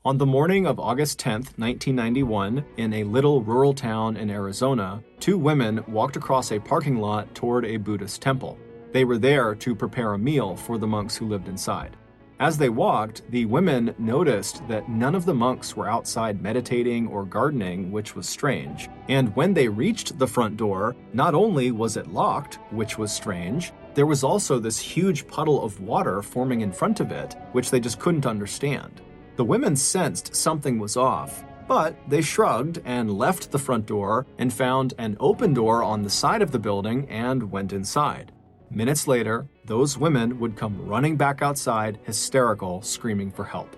On the morning of August 10th, 1991, in a little rural town in Arizona, two women walked across a parking lot toward a Buddhist temple. They were there to prepare a meal for the monks who lived inside. As they walked, the women noticed that none of the monks were outside meditating or gardening, which was strange. And when they reached the front door, not only was it locked, which was strange, there was also this huge puddle of water forming in front of it, which they just couldn't understand. The women sensed something was off, but they shrugged and left the front door and found an open door on the side of the building and went inside. Minutes later, those women would come running back outside, hysterical, screaming for help.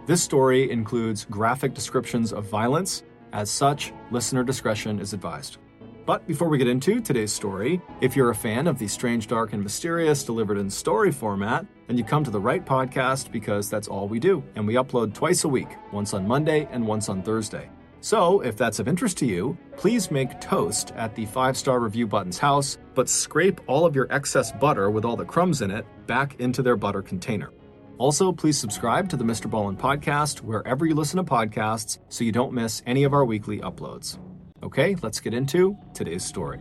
This story includes graphic descriptions of violence. As such, listener discretion is advised. But before we get into today's story, if you're a fan of the strange, dark, and mysterious delivered in story format, then you come to the right podcast because that's all we do, and we upload twice a week, once on Monday and once on Thursday. So, if that's of interest to you, please make toast at the 5-star review button's house, but scrape all of your excess butter with all the crumbs in it back into their butter container. Also, please subscribe to the MrBallen podcast wherever you listen to podcasts so you don't miss any of our weekly uploads. Okay, let's get into today's story.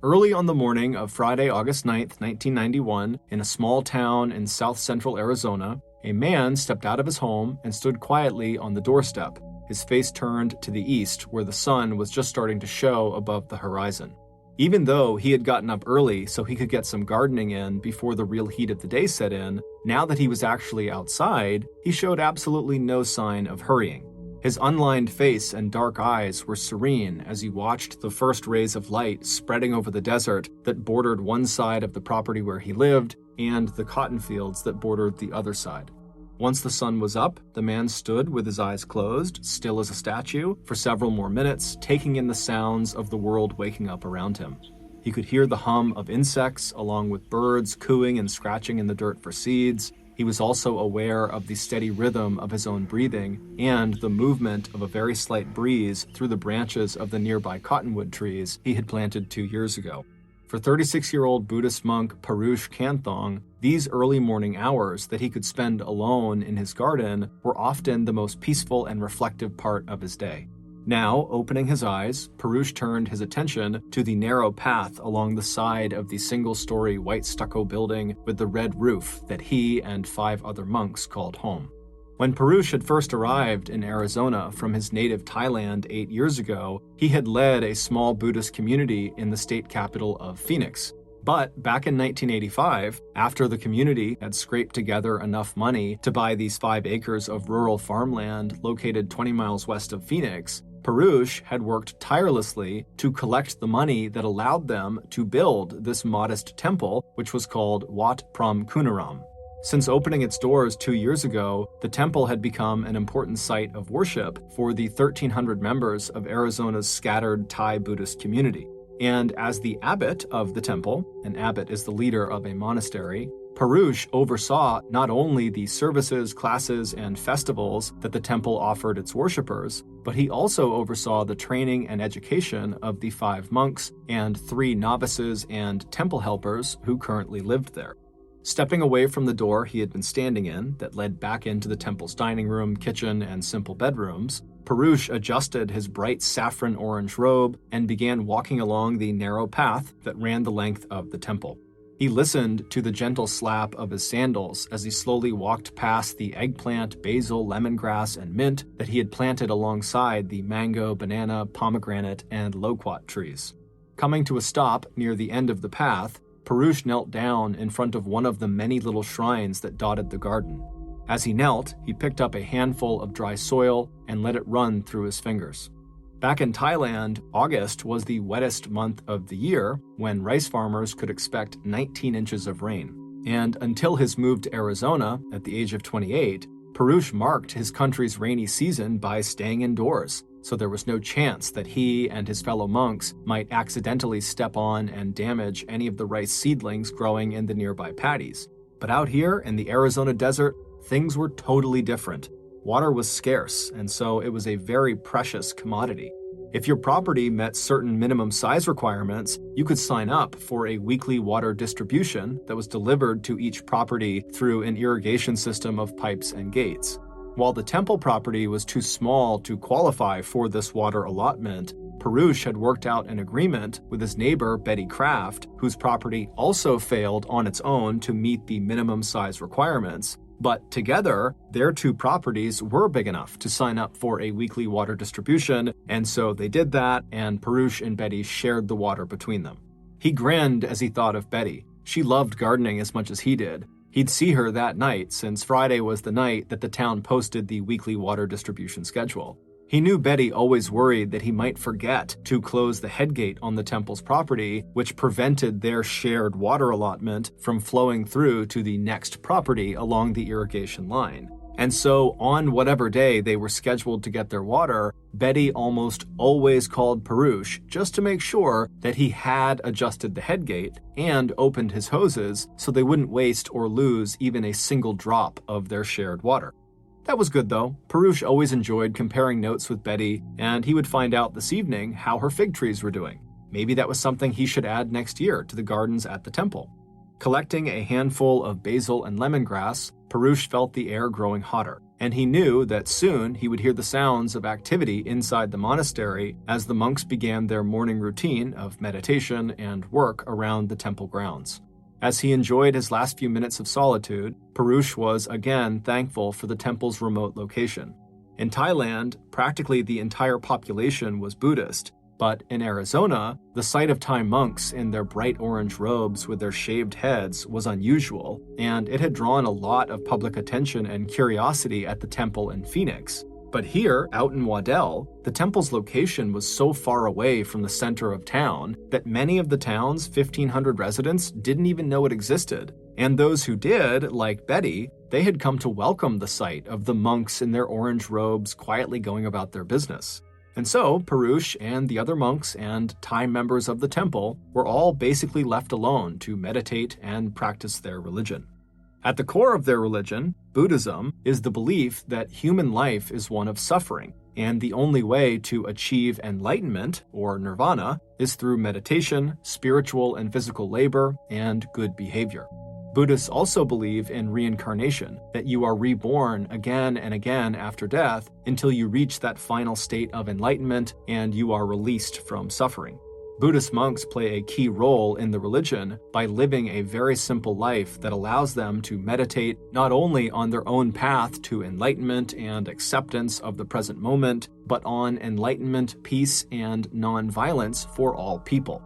Early on the morning of Friday, August 9th, 1991, in a small town in south-central Arizona, a man stepped out of his home and stood quietly on the doorstep, his face turned to the east where the sun was just starting to show above the horizon. Even though he had gotten up early so he could get some gardening in before the real heat of the day set in, now that he was actually outside, he showed absolutely no sign of hurrying. His unlined face and dark eyes were serene as he watched the first rays of light spreading over the desert that bordered one side of the property where he lived and the cotton fields that bordered the other side. Once the sun was up, the man stood with his eyes closed, still as a statue, for several more minutes, taking in the sounds of the world waking up around him. He could hear the hum of insects, along with birds cooing and scratching in the dirt for seeds. He was also aware of the steady rhythm of his own breathing and the movement of a very slight breeze through the branches of the nearby cottonwood trees he had planted 2 years ago. For 36-year-old Buddhist monk Parush Kanthong, these early morning hours that he could spend alone in his garden were often the most peaceful and reflective part of his day. Now, opening his eyes, Parush turned his attention to the narrow path along the side of the single-story white stucco building with the red roof that he and 5 other monks called home. When Parush had first arrived in Arizona from his native Thailand 8 years ago, he had led a small Buddhist community in the state capital of Phoenix. But back in 1985, after the community had scraped together enough money to buy these 5 acres of rural farmland located 20 miles west of Phoenix, Parush had worked tirelessly to collect the money that allowed them to build this modest temple, which was called Wat Pram Kunaram. Since opening its doors 2 years ago, the temple had become an important site of worship for the 1,300 members of Arizona's scattered Thai Buddhist community. And as the abbot of the temple, an abbot is the leader of a monastery, Parush oversaw not only the services, classes, and festivals that the temple offered its worshippers, but he also oversaw the training and education of the 5 monks and 3 novices and temple helpers who currently lived there. Stepping away from the door he had been standing in that led back into the temple's dining room, kitchen, and simple bedrooms, Parush adjusted his bright saffron orange robe and began walking along the narrow path that ran the length of the temple. He listened to the gentle slap of his sandals as he slowly walked past the eggplant, basil, lemongrass, and mint that he had planted alongside the mango, banana, pomegranate, and loquat trees. Coming to a stop near the end of the path, Parush knelt down in front of one of the many little shrines that dotted the garden. As he knelt, he picked up a handful of dry soil and let it run through his fingers. Back in Thailand, August was the wettest month of the year when rice farmers could expect 19 inches of rain. And until his move to Arizona at the age of 28, Parush marked his country's rainy season by staying indoors, so there was no chance that he and his fellow monks might accidentally step on and damage any of the rice seedlings growing in the nearby paddies. But out here in the Arizona desert, things were totally different. Water was scarce, and so it was a very precious commodity. If your property met certain minimum size requirements, you could sign up for a weekly water distribution that was delivered to each property through an irrigation system of pipes and gates. While the temple property was too small to qualify for this water allotment, Perush had worked out an agreement with his neighbor Betty Kraft, whose property also failed on its own to meet the minimum size requirements. But together, their two properties were big enough to sign up for a weekly water distribution, and so they did that, and Perush and Betty shared the water between them. He grinned as he thought of Betty. She loved gardening as much as he did. He'd see her that night, since Friday was the night that the town posted the weekly water distribution schedule. He knew Betty always worried that he might forget to close the headgate on the temple's property, which prevented their shared water allotment from flowing through to the next property along the irrigation line. And so, on whatever day they were scheduled to get their water, Betty almost always called Perush just to make sure that he had adjusted the headgate and opened his hoses so they wouldn't waste or lose even a single drop of their shared water. That was good though. Perush always enjoyed comparing notes with Betty, and he would find out this evening how her fig trees were doing. Maybe that was something he should add next year to the gardens at the temple. Collecting a handful of basil and lemongrass, Perush felt the air growing hotter, and he knew that soon he would hear the sounds of activity inside the monastery as the monks began their morning routine of meditation and work around the temple grounds. As he enjoyed his last few minutes of solitude, Perush was again thankful for the temple's remote location. In Thailand, practically the entire population was Buddhist, but in Arizona, the sight of Thai monks in their bright orange robes with their shaved heads was unusual, and it had drawn a lot of public attention and curiosity at the temple in Phoenix. But here, out in Waddell, the temple's location was so far away from the center of town that many of the town's 1,500 residents didn't even know it existed. And those who did, like Betty, they had come to welcome the sight of the monks in their orange robes quietly going about their business. And so, Perush and the other monks and Thai members of the temple were all basically left alone to meditate and practice their religion. At the core of their religion, Buddhism, is the belief that human life is one of suffering, and the only way to achieve enlightenment, or nirvana, is through meditation, spiritual and physical labor, and good behavior. Buddhists also believe in reincarnation, that you are reborn again and again after death until you reach that final state of enlightenment and you are released from suffering. Buddhist monks play a key role in the religion by living a very simple life that allows them to meditate not only on their own path to enlightenment and acceptance of the present moment, but on enlightenment, peace, and non-violence for all people.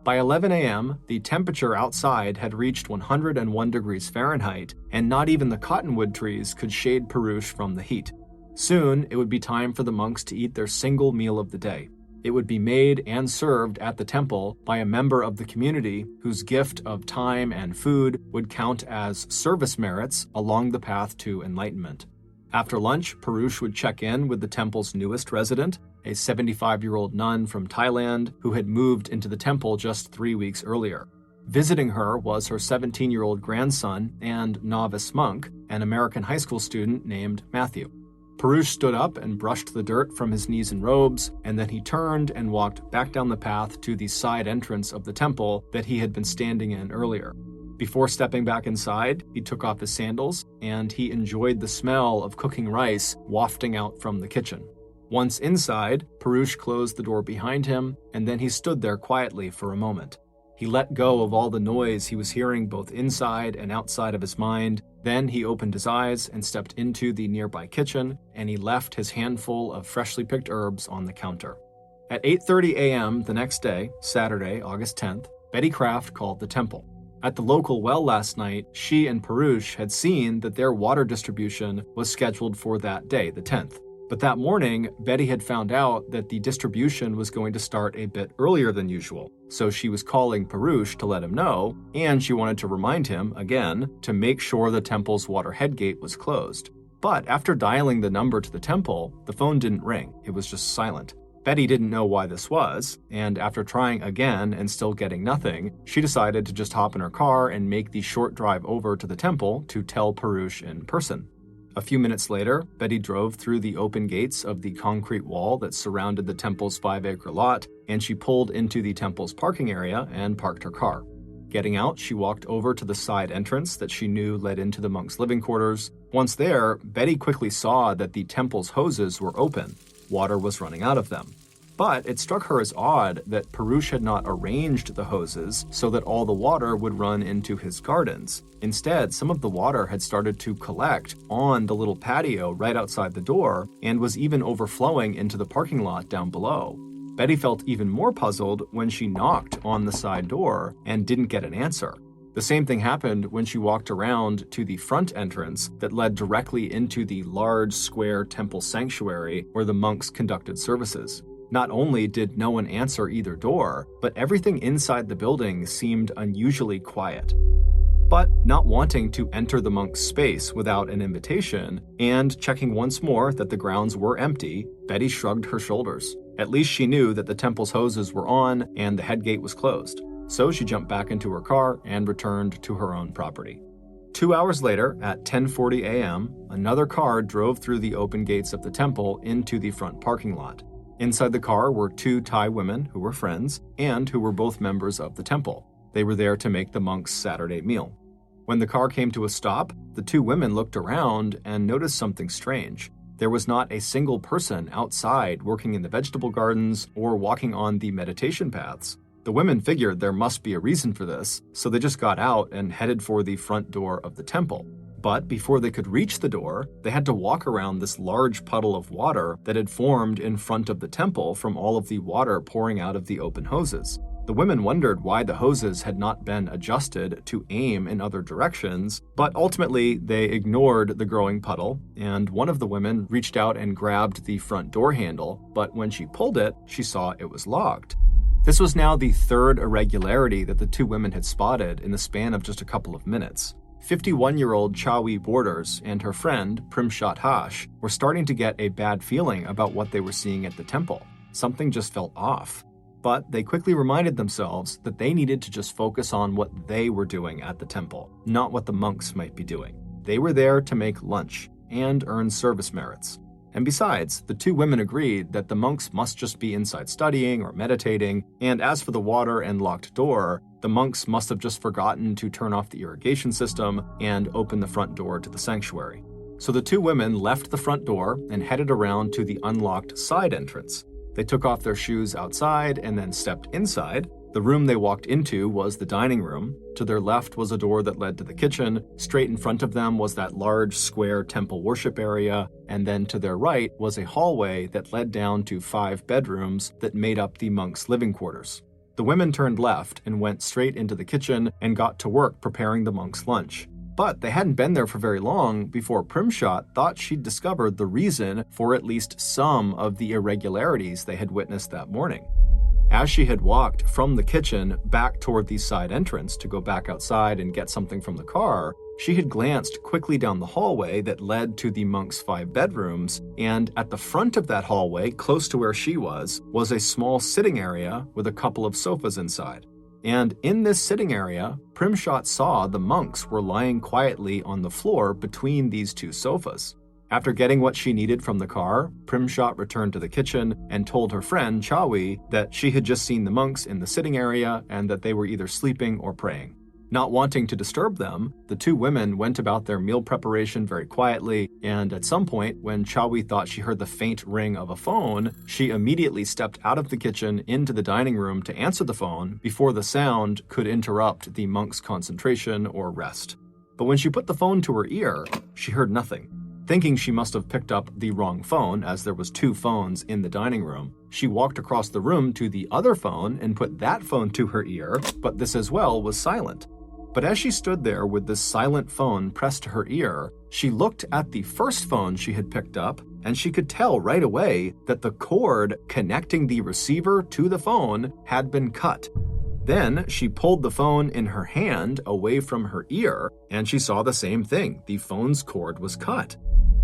By 11 a.m., the temperature outside had reached 101 degrees Fahrenheit, and not even the cottonwood trees could shade Perush from the heat. Soon, it would be time for the monks to eat their single meal of the day. It would be made and served at the temple by a member of the community whose gift of time and food would count as service merits along the path to enlightenment. After lunch, Perush would check in with the temple's newest resident, a 75-year-old nun from Thailand who had moved into the temple just 3 weeks earlier. Visiting her was her 17-year-old grandson and novice monk, an American high school student named Matthew. Perush stood up and brushed the dirt from his knees and robes, and then he turned and walked back down the path to the side entrance of the temple that he had been standing in earlier. Before stepping back inside, he took off his sandals, and he enjoyed the smell of cooking rice wafting out from the kitchen. Once inside, Perush closed the door behind him, and then he stood there quietly for a moment. He let go of all the noise he was hearing both inside and outside of his mind. Then he opened his eyes and stepped into the nearby kitchen, and he left his handful of freshly picked herbs on the counter. At 8:30 a.m. the next day, Saturday, August 10th, Betty Kraft called the temple. At the local well last night, she and Perush had seen that their water distribution was scheduled for that day, the 10th. But that morning, Betty had found out that the distribution was going to start a bit earlier than usual. So she was calling Perush to let him know, and she wanted to remind him, again, to make sure the temple's water headgate was closed. But after dialing the number to the temple, the phone didn't ring. It was just silent. Betty didn't know why this was, and after trying again and still getting nothing, she decided to just hop in her car and make the short drive over to the temple to tell Parush in person. A few minutes later, Betty drove through the open gates of the concrete wall that surrounded the temple's 5-acre lot, and she pulled into the temple's parking area and parked her car. Getting out, she walked over to the side entrance that she knew led into the monks' living quarters. Once there, Betty quickly saw that the temple's hoses were open. Water was running out of them. But it struck her as odd that Parush had not arranged the hoses so that all the water would run into his gardens. Instead, some of the water had started to collect on the little patio right outside the door and was even overflowing into the parking lot down below. Betty felt even more puzzled when she knocked on the side door and didn't get an answer. The same thing happened when she walked around to the front entrance that led directly into the large square temple sanctuary where the monks conducted services. Not only did no one answer either door, but everything inside the building seemed unusually quiet. But not wanting to enter the monk's space without an invitation, and checking once more that the grounds were empty, Betty shrugged her shoulders. At least she knew that the temple's hoses were on and the head gate was closed. So she jumped back into her car and returned to her own property. 2 hours later, at 10:40 a.m., another car drove through the open gates of the temple into the front parking lot. Inside the car were 2 Thai women who were friends and who were both members of the temple. They were there to make the monks' Saturday meal. When the car came to a stop, the 2 women looked around and noticed something strange. There was not a single person outside working in the vegetable gardens or walking on the meditation paths. The women figured there must be a reason for this, so they just got out and headed for the front door of the temple. But before they could reach the door, they had to walk around this large puddle of water that had formed in front of the temple from all of the water pouring out of the open hoses. The women wondered why the hoses had not been adjusted to aim in other directions, but ultimately they ignored the growing puddle, and one of the women reached out and grabbed the front door handle, but when she pulled it, she saw it was locked. This was now the 3rd irregularity that the 2 women had spotted in the span of just a couple of minutes. 51-year-old Chawi Borders and her friend Primshat Hash were starting to get a bad feeling about what they were seeing at the temple. Something just felt off. But they quickly reminded themselves that they needed to just focus on what they were doing at the temple, not what the monks might be doing. They were there to make lunch and earn service merits. And besides, the 2 women agreed that the monks must just be inside studying or meditating, and as for the water and locked door, the monks must have just forgotten to turn off the irrigation system and open the front door to the sanctuary. So the 2 women left the front door and headed around to the unlocked side entrance. They took off their shoes outside and then stepped inside. The room they walked into was the dining room. To their left was a door that led to the kitchen. Straight in front of them was that large square temple worship area. And then to their right was a hallway that led down to 5 bedrooms that made up the monks' living quarters. The women turned left and went straight into the kitchen and got to work preparing the monks' lunch. But they hadn't been there for very long before Primshat thought she'd discovered the reason for at least some of the irregularities they had witnessed that morning. As she had walked from the kitchen back toward the side entrance to go back outside and get something from the car, she had glanced quickly down the hallway that led to the monks' 5 bedrooms, and at the front of that hallway, close to where she was a small sitting area with a couple of sofas inside. And in this sitting area, Primshat saw the monks were lying quietly on the floor between these 2 sofas. After getting what she needed from the car, Primshat returned to the kitchen and told her friend, Chawi, that she had just seen the monks in the sitting area and that they were either sleeping or praying. Not wanting to disturb them, the 2 women went about their meal preparation very quietly, and at some point, when Chawi thought she heard the faint ring of a phone, she immediately stepped out of the kitchen into the dining room to answer the phone before the sound could interrupt the monks' concentration or rest. But when she put the phone to her ear, she heard nothing. Thinking she must have picked up the wrong phone, as there was 2 phones in the dining room, she walked across the room to the other phone and put that phone to her ear, but this as well was silent. But as she stood there with this silent phone pressed to her ear, she looked at the first phone she had picked up, and she could tell right away that the cord connecting the receiver to the phone had been cut. Then she pulled the phone in her hand away from her ear, and she saw the same thing. The phone's cord was cut.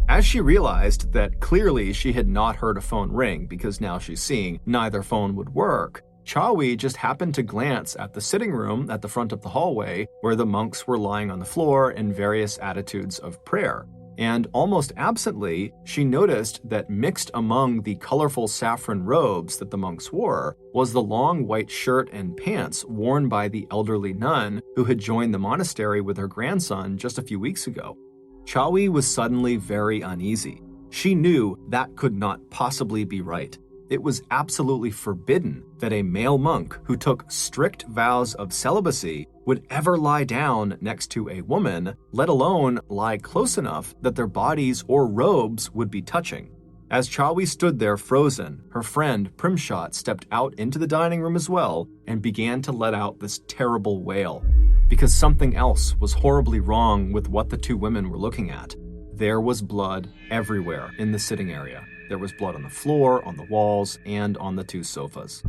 As she realized that clearly she had not heard a phone ring because now she's seeing neither phone would work, Chawi just happened to glance at the sitting room at the front of the hallway where the monks were lying on the floor in various attitudes of prayer. And almost absently, she noticed that mixed among the colorful saffron robes that the monks wore was the long white shirt and pants worn by the elderly nun who had joined the monastery with her grandson just a few weeks ago. Chawi was suddenly very uneasy. She knew that could not possibly be right. It was absolutely forbidden that a male monk who took strict vows of celibacy would ever lie down next to a woman, let alone lie close enough that their bodies or robes would be touching. As Chawi stood there frozen, her friend Primshot stepped out into the dining room as well and began to let out this terrible wail. Because something else was horribly wrong with what the two women were looking at. There was blood everywhere in the sitting area. There was blood on the floor, on the walls, and on the two sofas.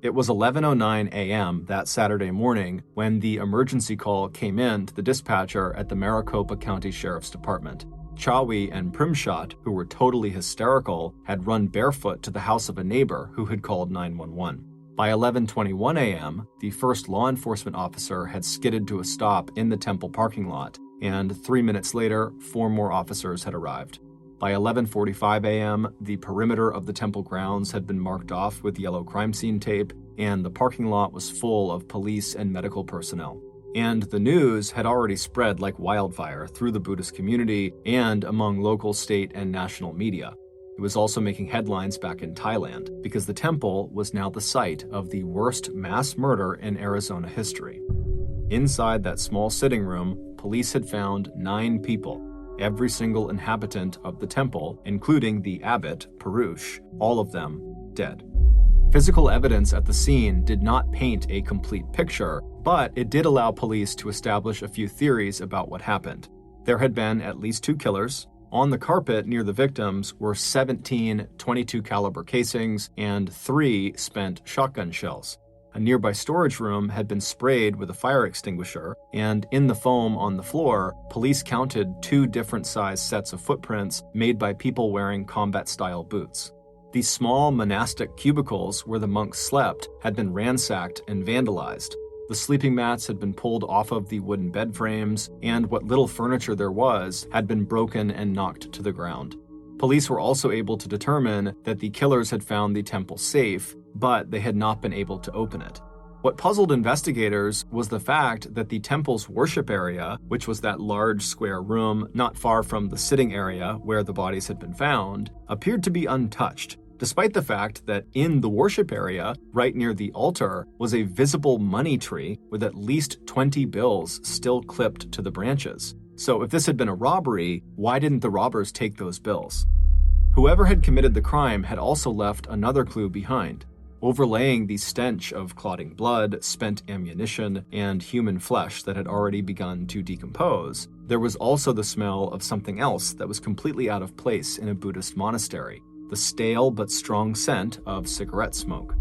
It was 11:09 a.m. that Saturday morning when the emergency call came in to the dispatcher at the Maricopa County Sheriff's Department. Chawi and Primshot, who were totally hysterical, had run barefoot to the house of a neighbor who had called 911. By 11:21 a.m., the first law enforcement officer had skidded to a stop in the temple parking lot, and 3 minutes later, 4 more officers had arrived. By 11:45 a.m., the perimeter of the temple grounds had been marked off with yellow crime scene tape, and the parking lot was full of police and medical personnel. And the news had already spread like wildfire through the Buddhist community and among local, state, and national media. It was also making headlines back in Thailand, because the temple was now the site of the worst mass murder in Arizona history. Inside that small sitting room, police had found 9 people, every single inhabitant of the temple, including the abbot, Purush, all of them dead. Physical evidence at the scene did not paint a complete picture, but it did allow police to establish a few theories about what happened. There had been at least 2 killers. On the carpet near the victims were 17 .22 caliber casings and 3 spent shotgun shells. A nearby storage room had been sprayed with a fire extinguisher, and in the foam on the floor, police counted 2 different size sets of footprints made by people wearing combat-style boots. These small monastic cubicles where the monks slept had been ransacked and vandalized. The sleeping mats had been pulled off of the wooden bed frames, and what little furniture there was had been broken and knocked to the ground. Police were also able to determine that the killers had found the temple safe, but they had not been able to open it. What puzzled investigators was the fact that the temple's worship area, which was that large square room not far from the sitting area where the bodies had been found, appeared to be untouched, despite the fact that in the worship area, right near the altar, was a visible money tree with at least 20 bills still clipped to the branches. So if this had been a robbery, why didn't the robbers take those bills? Whoever had committed the crime had also left another clue behind. Overlaying the stench of clotting blood, spent ammunition, and human flesh that had already begun to decompose, there was also the smell of something else that was completely out of place in a Buddhist monastery, the stale but strong scent of cigarette smoke.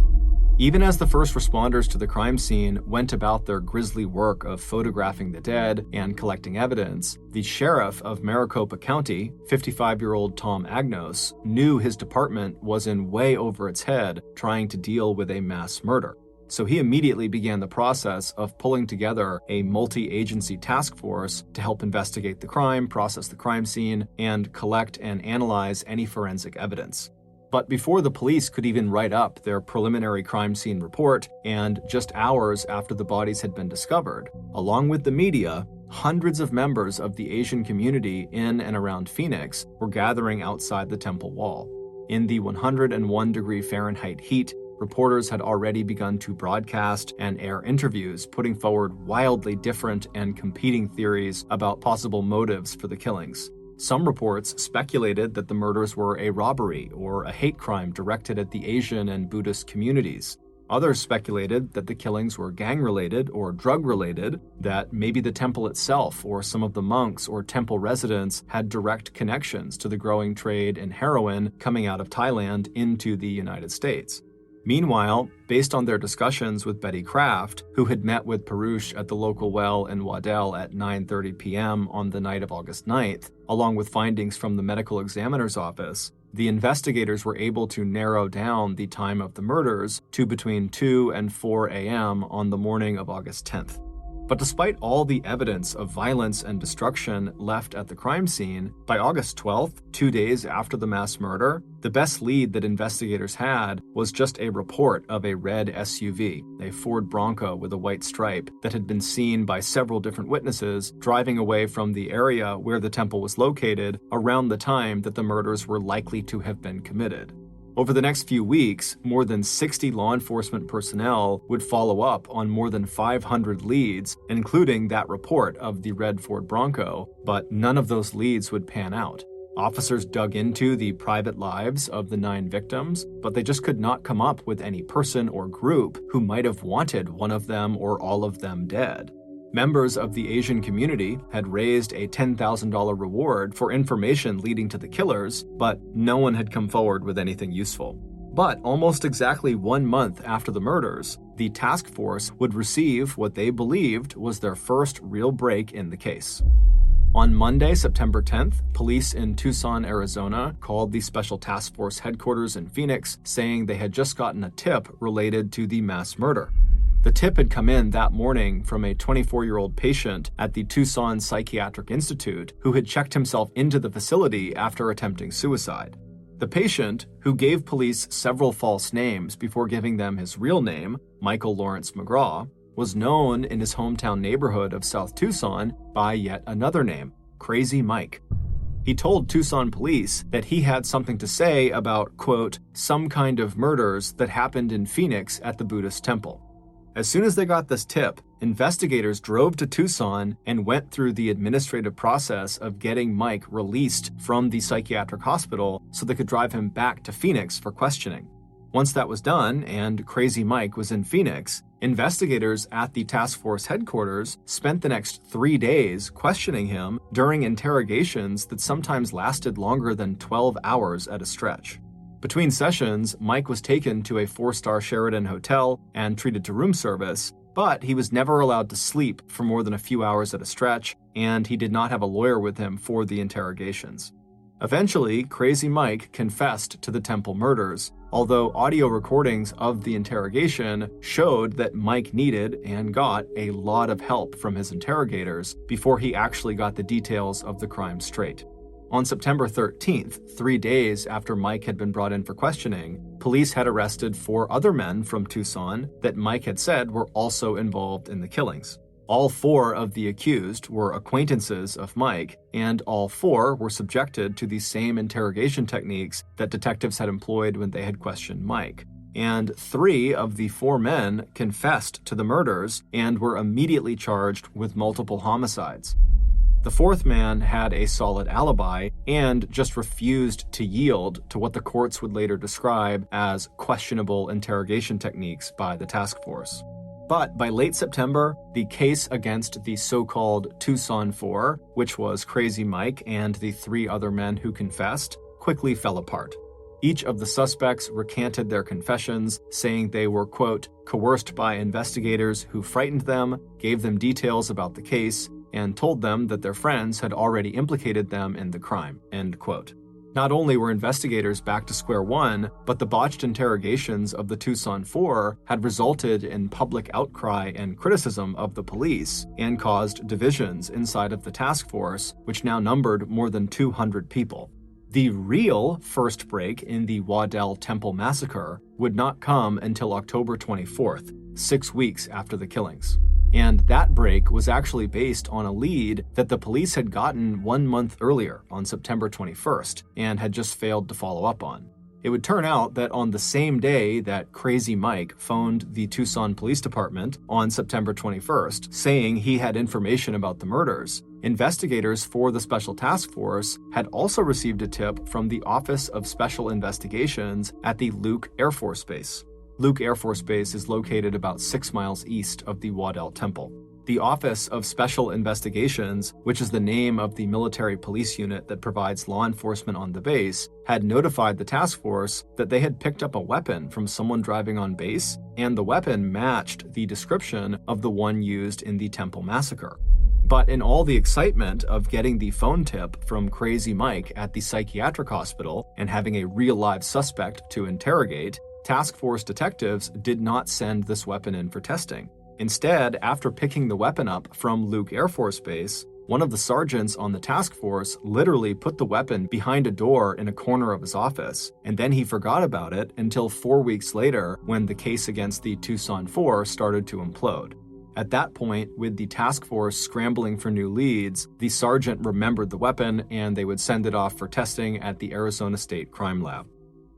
Even as the first responders to the crime scene went about their grisly work of photographing the dead and collecting evidence, the sheriff of Maricopa County, 55-year-old Tom Agnos, knew his department was in way over its head trying to deal with a mass murder. So he immediately began the process of pulling together a multi-agency task force to help investigate the crime, process the crime scene, and collect and analyze any forensic evidence. But before the police could even write up their preliminary crime scene report, and just hours after the bodies had been discovered, along with the media, hundreds of members of the Asian community in and around Phoenix were gathering outside the temple wall. In the 101-degree Fahrenheit heat, reporters had already begun to broadcast and air interviews, putting forward wildly different and competing theories about possible motives for the killings. Some reports speculated that the murders were a robbery or a hate crime directed at the Asian and Buddhist communities. Others speculated that the killings were gang-related or drug-related, that maybe the temple itself or some of the monks or temple residents had direct connections to the growing trade in heroin coming out of Thailand into the United States. Meanwhile, based on their discussions with Betty Kraft, who had met with Perush at the local well in Waddell at 9:30 p.m. on the night of August 9th, along with findings from the medical examiner's office, the investigators were able to narrow down the time of the murders to between 2 and 4 a.m. on the morning of August 10th. But despite all the evidence of violence and destruction left at the crime scene, by August 12th, 2 days after the mass murder, the best lead that investigators had was just a report of a red SUV, a Ford Bronco with a white stripe, that had been seen by several different witnesses driving away from the area where the temple was located around the time that the murders were likely to have been committed. Over the next few weeks, more than 60 law enforcement personnel would follow up on more than 500 leads, including that report of the red Ford Bronco, but none of those leads would pan out. Officers dug into the private lives of the 9 victims, but they just could not come up with any person or group who might have wanted one of them or all of them dead. Members of the Asian community had raised a $10,000 reward for information leading to the killers, but no one had come forward with anything useful. But almost exactly 1 month after the murders, the task force would receive what they believed was their first real break in the case. On Monday, September 10th, police in Tucson, Arizona, called the Special Task Force headquarters in Phoenix, saying they had just gotten a tip related to the mass murder. The tip had come in that morning from a 24-year-old patient at the Tucson Psychiatric Institute who had checked himself into the facility after attempting suicide. The patient, who gave police several false names before giving them his real name, Michael Lawrence McGraw, was known in his hometown neighborhood of South Tucson by yet another name, Crazy Mike. He told Tucson police that he had something to say about, quote, some kind of murders that happened in Phoenix at the Buddhist temple. As soon as they got this tip, investigators drove to Tucson and went through the administrative process of getting Mike released from the psychiatric hospital so they could drive him back to Phoenix for questioning. Once that was done and Crazy Mike was in Phoenix, investigators at the task force headquarters spent the next 3 days questioning him during interrogations that sometimes lasted longer than 12 hours at a stretch. Between sessions, Mike was taken to a 4-star Sheraton hotel and treated to room service, but he was never allowed to sleep for more than a few hours at a stretch, and he did not have a lawyer with him for the interrogations. Eventually, Crazy Mike confessed to the temple murders, although audio recordings of the interrogation showed that Mike needed and got a lot of help from his interrogators before he actually got the details of the crime straight. On September 13th, 3 days after Mike had been brought in for questioning, police had arrested 4 other men from Tucson that Mike had said were also involved in the killings. All 4 of the accused were acquaintances of Mike, and all 4 were subjected to the same interrogation techniques that detectives had employed when they had questioned Mike. And 3 of the 4 men confessed to the murders and were immediately charged with multiple homicides. The 4th man had a solid alibi and just refused to yield to what the courts would later describe as questionable interrogation techniques by the task force. But by late September, the case against the so-called Tucson 4, which was Crazy Mike and the 3 other men who confessed, quickly fell apart. Each of the suspects recanted their confessions, saying they were, quote, coerced by investigators who frightened them, gave them details about the case, and told them that their friends had already implicated them in the crime, end quote. Not only were investigators back to square one, but the botched interrogations of the Tucson 4 had resulted in public outcry and criticism of the police and caused divisions inside of the task force, which now numbered more than 200 people. The real first break in the Waddell Temple massacre would not come until October 24th, 6 weeks after the killings. And that break was actually based on a lead that the police had gotten 1 month earlier on September 21st and had just failed to follow up on. It would turn out that on the same day that Crazy Mike phoned the Tucson Police Department on September 21st, saying he had information about the murders, investigators for the Special Task Force had also received a tip from the Office of Special Investigations at the Luke Air Force Base. Luke Air Force Base is located about 6 miles east of the Waddell Temple. The Office of Special Investigations, which is the name of the military police unit that provides law enforcement on the base, had notified the task force that they had picked up a weapon from someone driving on base, and the weapon matched the description of the one used in the Temple massacre. But in all the excitement of getting the phone tip from Crazy Mike at the psychiatric hospital and having a real live suspect to interrogate, task force detectives did not send this weapon in for testing. Instead, after picking the weapon up from Luke Air Force Base, one of the sergeants on the task force literally put the weapon behind a door in a corner of his office, and then he forgot about it until 4 weeks later when the case against the Tucson Four started to implode. At that point, with the task force scrambling for new leads, the sergeant remembered the weapon and they would send it off for testing at the Arizona State Crime Lab.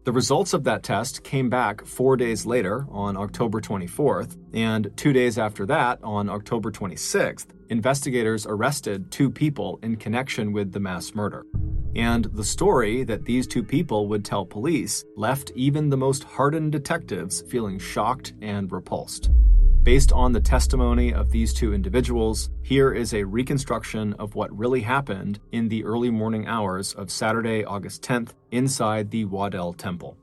The results of that test came back 4 days later on October 24th, and 2 days after that, on October 26th, investigators arrested 2 people in connection with the mass murder. And the story that these 2 people would tell police left even the most hardened detectives feeling shocked and repulsed. Based on the testimony of these 2 individuals, here is a reconstruction of what really happened in the early morning hours of Saturday, August 10th, inside the Waddell Temple.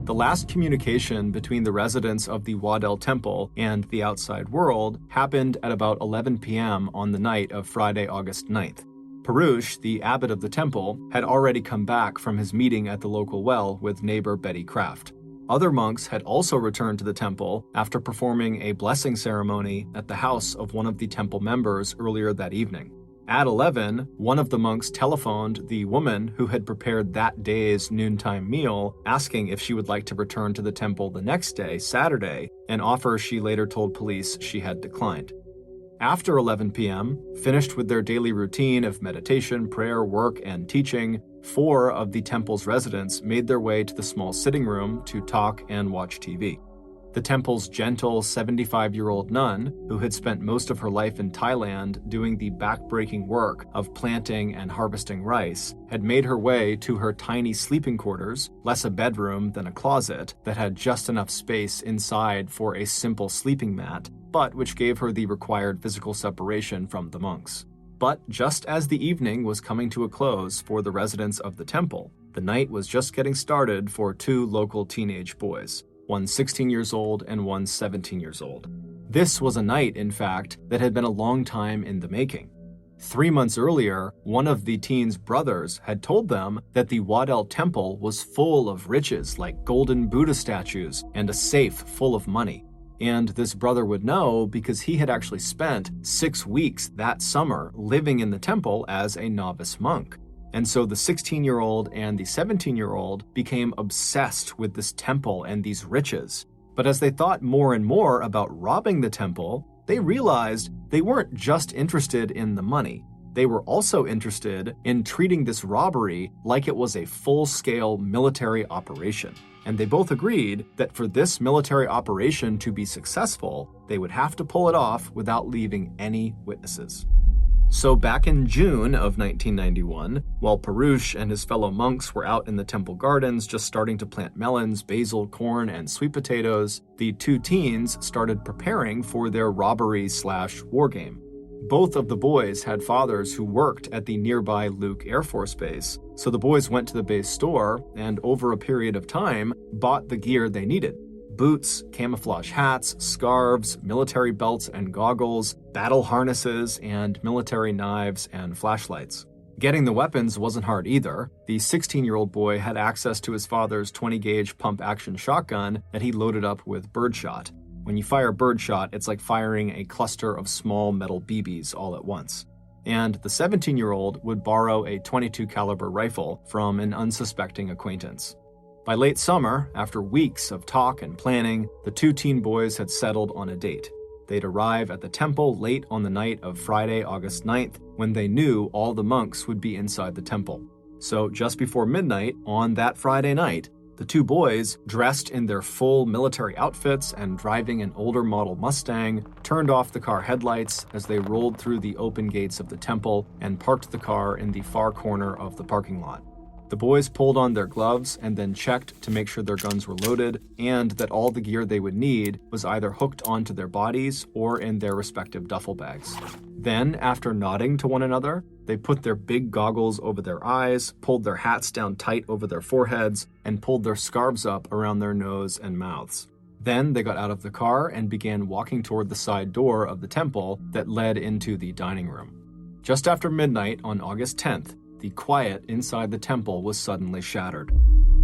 The last communication between the residents of the Waddell Temple and the outside world happened at about 11 p.m. on the night of Friday, August 9th. Perush, the abbot of the temple, had already come back from his meeting at the local well with neighbor Betty Kraft. Other monks had also returned to the temple after performing a blessing ceremony at the house of one of the temple members earlier that evening. At 11, one of the monks telephoned the woman who had prepared that day's noontime meal, asking if she would like to return to the temple the next day, Saturday, an offer she later told police she had declined. After 11 p.m., finished with their daily routine of meditation, prayer, work, and teaching, 4 of the temple's residents made their way to the small sitting room to talk and watch TV. The temple's gentle 75-year-old nun, who had spent most of her life in Thailand doing the back-breaking work of planting and harvesting rice, had made her way to her tiny sleeping quarters, less a bedroom than a closet, that had just enough space inside for a simple sleeping mat, but which gave her the required physical separation from the monks. But just as the evening was coming to a close for the residents of the temple, the night was just getting started for 2 local teenage boys, one 16 years old and one 17 years old. This was a night, in fact, that had been a long time in the making. 3 months earlier, one of the teens' brothers had told them that the Waddell Temple was full of riches like golden Buddha statues and a safe full of money. And this brother would know because he had actually spent 6 weeks that summer living in the temple as a novice monk. And so the 16-year-old and the 17-year-old became obsessed with this temple and these riches. But as they thought more and more about robbing the temple, they realized they weren't just interested in the money. They were also interested in treating this robbery like it was a full-scale military operation. And they both agreed that for this military operation to be successful, they would have to pull it off without leaving any witnesses. So back in June of 1991, while Perush and his fellow monks were out in the temple gardens just starting to plant melons, basil, corn, and sweet potatoes, the 2 teens started preparing for their robbery/war game. Both of the boys had fathers who worked at the nearby Luke Air Force Base, so the boys went to the base store and over a period of time bought the gear they needed. Boots, camouflage hats, scarves, military belts and goggles, battle harnesses, and military knives and flashlights. Getting the weapons wasn't hard either. The 16-year-old boy had access to his father's 20-gauge pump-action shotgun that he loaded up with birdshot. When you fire birdshot, it's like firing a cluster of small metal BBs all at once. And the 17-year-old would borrow a .22 caliber rifle from an unsuspecting acquaintance. By late summer, after weeks of talk and planning, the 2 teen boys had settled on a date. They'd arrive at the temple late on the night of Friday, August 9th, when they knew all the monks would be inside the temple. So just before midnight on that Friday night, the 2 boys, dressed in their full military outfits and driving an older model Mustang, turned off the car headlights as they rolled through the open gates of the temple and parked the car in the far corner of the parking lot. The boys pulled on their gloves and then checked to make sure their guns were loaded and that all the gear they would need was either hooked onto their bodies or in their respective duffel bags. Then, after nodding to one another, they put their big goggles over their eyes, pulled their hats down tight over their foreheads, and pulled their scarves up around their nose and mouths. Then they got out of the car and began walking toward the side door of the temple that led into the dining room. Just after midnight on August 10th, the quiet inside the temple was suddenly shattered.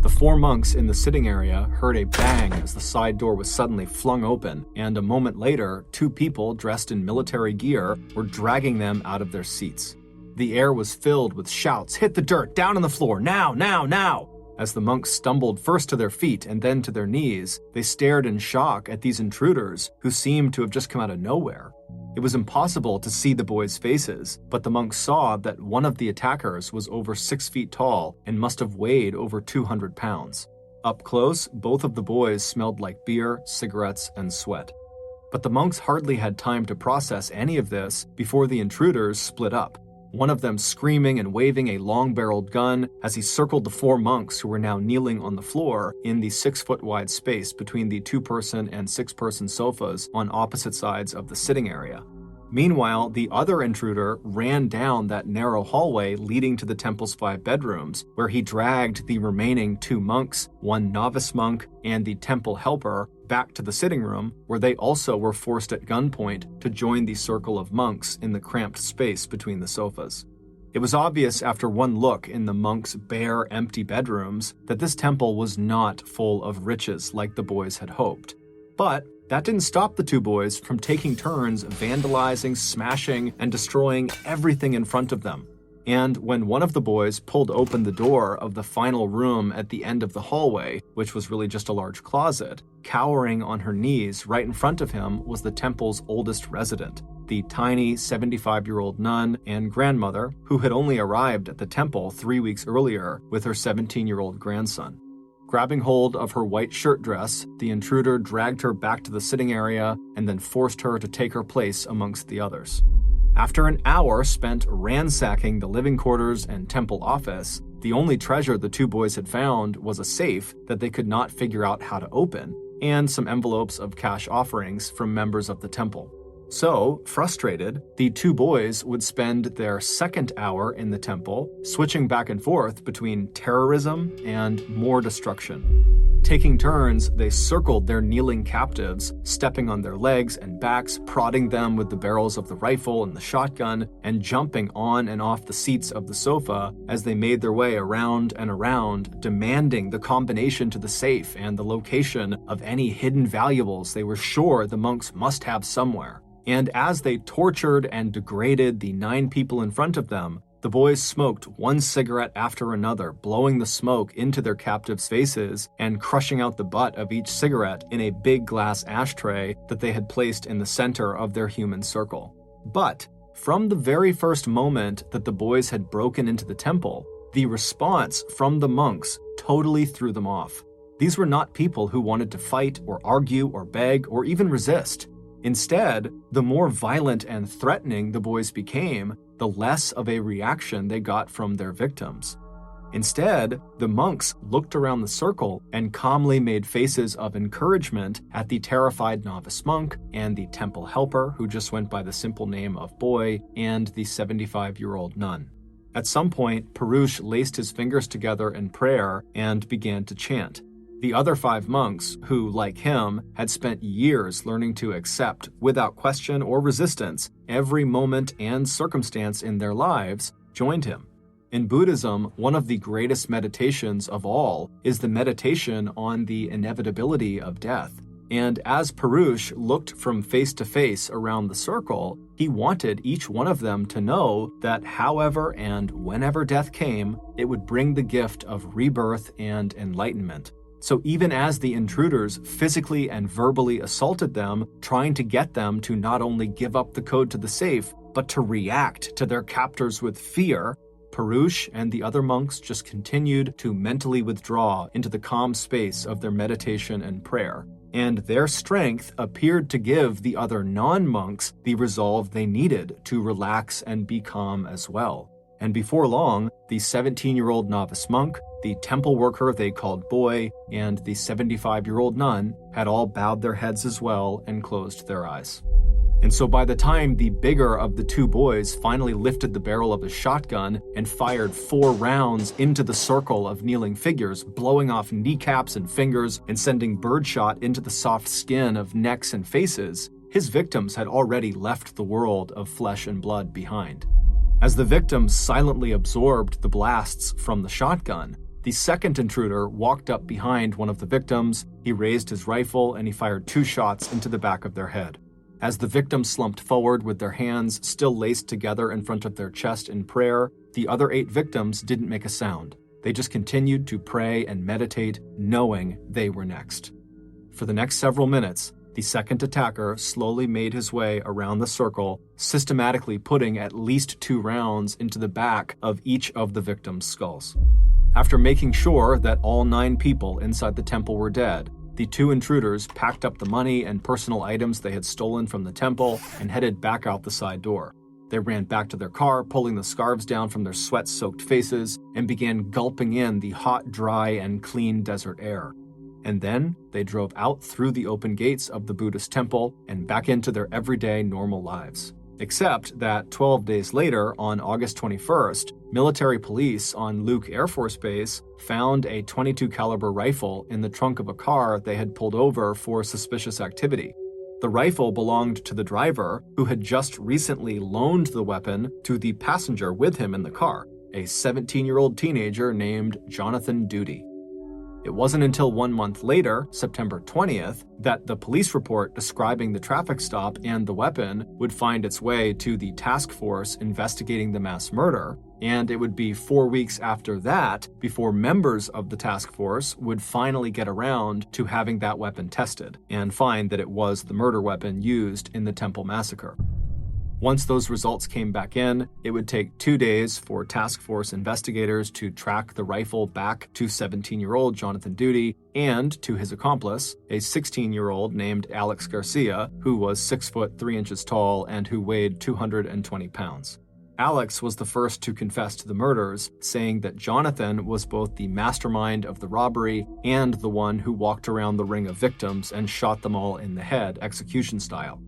The 4 monks in the sitting area heard a bang as the side door was suddenly flung open, and a moment later, 2 people dressed in military gear were dragging them out of their seats. The air was filled with shouts, "Hit the dirt, down on the floor, now, now, now!" As the monks stumbled first to their feet and then to their knees, they stared in shock at these intruders who seemed to have just come out of nowhere. It was impossible to see the boys' faces, but the monks saw that one of the attackers was over 6 feet tall and must have weighed over 200 pounds. Up close, both of the boys smelled like beer, cigarettes, and sweat. But the monks hardly had time to process any of this before the intruders split up, one of them screaming and waving a long-barreled gun as he circled the 4 monks who were now kneeling on the floor in the 6-foot-wide space between the 2-person and 6-person sofas on opposite sides of the sitting area. Meanwhile, the other intruder ran down that narrow hallway leading to the temple's 5 bedrooms, where he dragged the remaining 2 monks, 1 novice monk, and the temple helper back to the sitting room, where they also were forced at gunpoint to join the circle of monks in the cramped space between the sofas. It was obvious after one look in the monks' bare, empty bedrooms that this temple was not full of riches like the boys had hoped. But that didn't stop the 2 boys from taking turns vandalizing, smashing, and destroying everything in front of them. And when one of the boys pulled open the door of the final room at the end of the hallway, which was really just a large closet, cowering on her knees right in front of him was the temple's oldest resident, the tiny 75-year-old nun and grandmother who had only arrived at the temple 3 weeks earlier with her 17-year-old grandson. Grabbing hold of her white shirt dress, the intruder dragged her back to the sitting area and then forced her to take her place amongst the others. After an hour spent ransacking the living quarters and temple office, the only treasure the 2 boys had found was a safe that they could not figure out how to open, and some envelopes of cash offerings from members of the temple. So, frustrated, the 2 boys would spend their second hour in the temple, switching back and forth between terrorism and more destruction. Taking turns, they circled their kneeling captives, stepping on their legs and backs, prodding them with the barrels of the rifle and the shotgun, and jumping on and off the seats of the sofa as they made their way around and around, demanding the combination to the safe and the location of any hidden valuables they were sure the monks must have somewhere. And as they tortured and degraded the 9 people in front of them, the boys smoked one cigarette after another, blowing the smoke into their captives' faces and crushing out the butt of each cigarette in a big glass ashtray that they had placed in the center of their human circle. But from the very first moment that the boys had broken into the temple, the response from the monks totally threw them off. These were not people who wanted to fight or argue or beg or even resist. Instead, the more violent and threatening the boys became, the less of a reaction they got from their victims. Instead, the monks looked around the circle and calmly made faces of encouragement at the terrified novice monk and the temple helper, who just went by the simple name of Boy, and the 75-year-old nun. At some point, Perush laced his fingers together in prayer and began to chant. The other 5 monks, who, like him, had spent years learning to accept, without question or resistance, every moment and circumstance in their lives, joined him. In Buddhism, one of the greatest meditations of all is the meditation on the inevitability of death. And as Perush looked from face to face around the circle, he wanted each one of them to know that however and whenever death came, it would bring the gift of rebirth and enlightenment. So even as the intruders physically and verbally assaulted them, trying to get them to not only give up the code to the safe, but to react to their captors with fear, Perush and the other monks just continued to mentally withdraw into the calm space of their meditation and prayer. And their strength appeared to give the other non-monks the resolve they needed to relax and be calm as well. And before long, the 17-year-old novice monk, the temple worker they called boy, and the 75-year-old nun had all bowed their heads as well and closed their eyes. And so by the time the bigger of the two boys finally lifted the barrel of his shotgun and fired 4 rounds into the circle of kneeling figures, blowing off kneecaps and fingers and sending birdshot into the soft skin of necks and faces, his victims had already left the world of flesh and blood behind. As the victims silently absorbed the blasts from the shotgun, the second intruder walked up behind one of the victims, he raised his rifle, and he fired 2 shots into the back of their head. As the victims slumped forward with their hands still laced together in front of their chest in prayer, the other 8 victims didn't make a sound. They just continued to pray and meditate, knowing they were next. For the next several minutes, the second attacker slowly made his way around the circle, systematically putting at least 2 rounds into the back of each of the victims' skulls. After making sure that all 9 people inside the temple were dead, the 2 intruders packed up the money and personal items they had stolen from the temple and headed back out the side door. They ran back to their car, pulling the scarves down from their sweat-soaked faces, and began gulping in the hot, dry, and clean desert air. And then they drove out through the open gates of the Buddhist temple and back into their everyday normal lives. Except that 12 days later, on August 21st, military police on Luke Air Force Base found a .22 caliber rifle in the trunk of a car they had pulled over for suspicious activity. The rifle belonged to the driver, who had just recently loaned the weapon to the passenger with him in the car, a 17-year-old teenager named Jonathan Duty. It wasn't until 1 month later, September 20th, that the police report describing the traffic stop and the weapon would find its way to the task force investigating the mass murder, and it would be 4 weeks after that before members of the task force would finally get around to having that weapon tested and find that it was the murder weapon used in the Temple massacre. Once those results came back in, it would take 2 days for task force investigators to track the rifle back to 17-year-old Jonathan Duty and to his accomplice, a 16-year-old named Alex Garcia, who was 6 foot 3 inches tall and who weighed 220 pounds. Alex was the first to confess to the murders, saying that Jonathan was both the mastermind of the robbery and the one who walked around the ring of victims and shot them all in the head, execution style.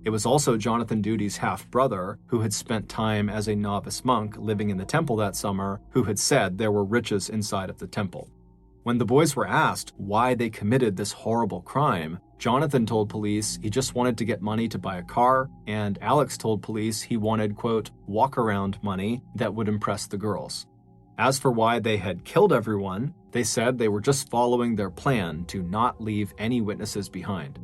It was also Jonathan Duty's half-brother, who had spent time as a novice monk living in the temple that summer, who had said there were riches inside of the temple. When the boys were asked why they committed this horrible crime, Jonathan told police he just wanted to get money to buy a car, and Alex told police he wanted, quote, walk-around money that would impress the girls. As for why they had killed everyone, they said they were just following their plan to not leave any witnesses behind.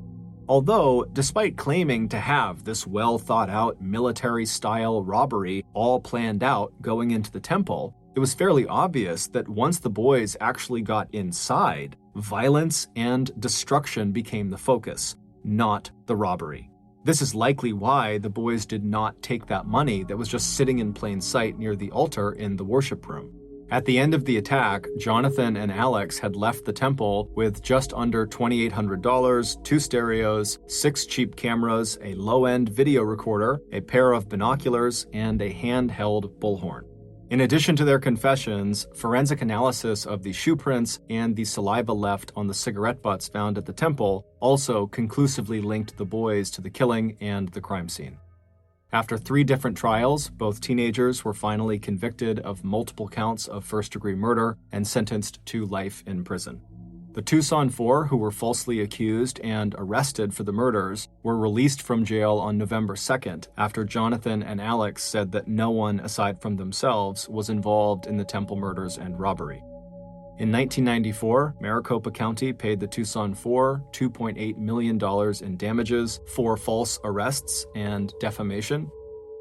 Although, despite claiming to have this well-thought-out military-style robbery all planned out going into the temple, it was fairly obvious that once the boys actually got inside, violence and destruction became the focus, not the robbery. This is likely why the boys did not take that money that was just sitting in plain sight near the altar in the worship room. At the end of the attack, Jonathan and Alex had left the temple with just under $2,800, 2 stereos, 6 cheap cameras, a low-end video recorder, a pair of binoculars, and a handheld bullhorn. In addition to their confessions, forensic analysis of the shoe prints and the saliva left on the cigarette butts found at the temple also conclusively linked the boys to the killing and the crime scene. After 3 different trials, both teenagers were finally convicted of multiple counts of first-degree murder and sentenced to life in prison. The Tucson 4, who were falsely accused and arrested for the murders, were released from jail on November 2nd after Jonathan and Alex said that no one aside from themselves was involved in the temple murders and robbery. In 1994, Maricopa County paid the Tucson 4 $2.8 million in damages for false arrests and defamation.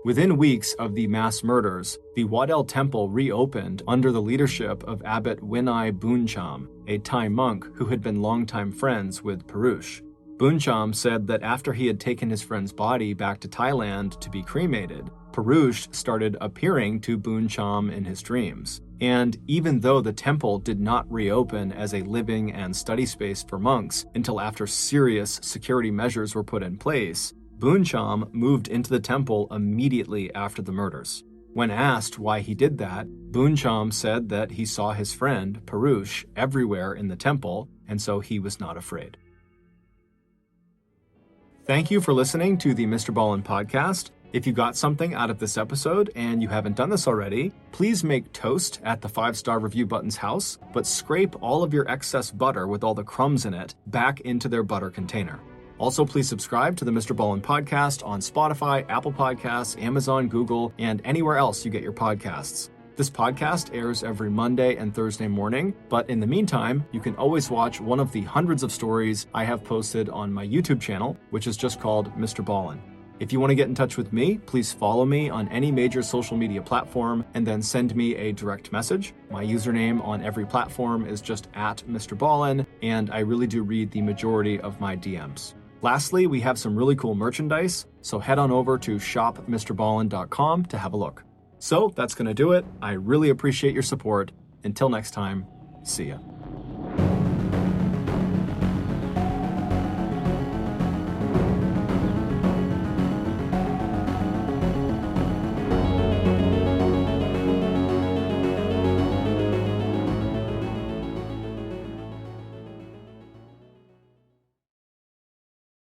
Within weeks of the mass murders, the Waddell Temple reopened under the leadership of Abbot Winai Booncham, a Thai monk who had been longtime friends with Perush. Booncham said that after he had taken his friend's body back to Thailand to be cremated, Perush started appearing to Booncham in his dreams. And even though the temple did not reopen as a living and study space for monks until after serious security measures were put in place, Booncham moved into the temple immediately after the murders. When asked why he did that, Booncham said that he saw his friend, Parush, everywhere in the temple, and so he was not afraid. Thank you for listening to the MrBallen podcast. If you got something out of this episode and you haven't done this already, please make toast at the 5-star review button's house, but scrape all of your excess butter with all the crumbs in it back into their butter container. Also, please subscribe to the MrBallen podcast on Spotify, Apple Podcasts, Amazon, Google, and anywhere else you get your podcasts. This podcast airs every Monday and Thursday morning, but in the meantime, you can always watch one of the hundreds of stories I have posted on my YouTube channel, which is just called MrBallen. If you want to get in touch with me, please follow me on any major social media platform and then send me a direct message. My username on every platform is just @MrBallen, and I really do read the majority of my DMs. Lastly, we have some really cool merchandise, so head on over to shopmrballen.com to have a look. So that's going to do it. I really appreciate your support. Until next time, see ya.